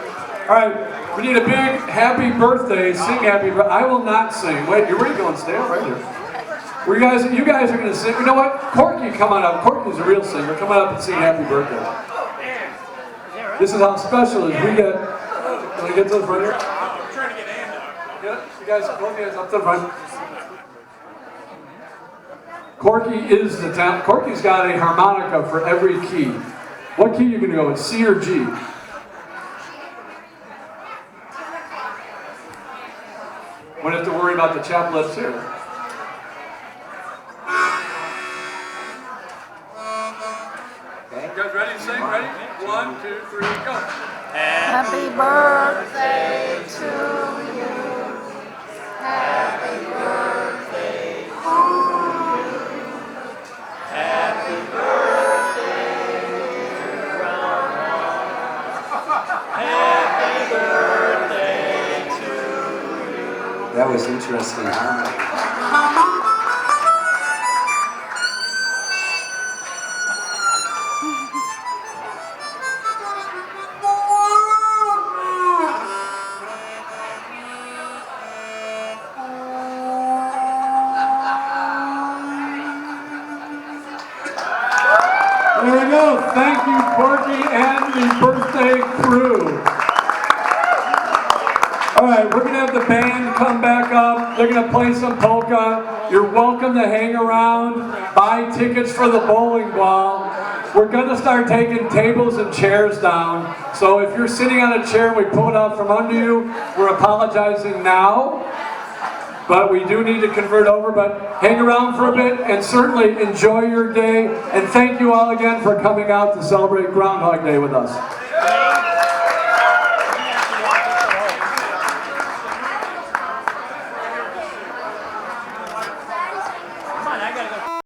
A: All right, we need a big happy birthday. Sing happy birthday. I will not sing. Wait, where are you going? Stay right here. You guys are going to sing. You know what? Corky, come on up. Corky's a real singer. Come on up and sing happy birthday. This is how special it is. We get. Can I get those right here? I'm trying to get Andy. Yeah, you guys, both hands up to the front. Corky is the talent. Corky's got a harmonica for every key. What key are you going to go with? C or G? Won't have to worry about the chaplets here. You guys ready to sing? Ready? 1, 2, 3, go.
O: Happy birthday to you. Happy birthday to you. Happy birthday, dear Groundhog. Happy birthday to you.
L: That was interesting harmony.
A: There we go. Thank you, Corky and the birthday crew. All right, we're going to have the band come back up. They're going to play some polka. You're welcome to hang around, buy tickets for the bowling ball. We're going to start taking tables and chairs down. So if you're sitting on a chair and we pull it out from under you, we're apologizing now. But we do need to convert over, but hang around for a bit and certainly enjoy your day. And thank you all again for coming out to celebrate Groundhog Day with us.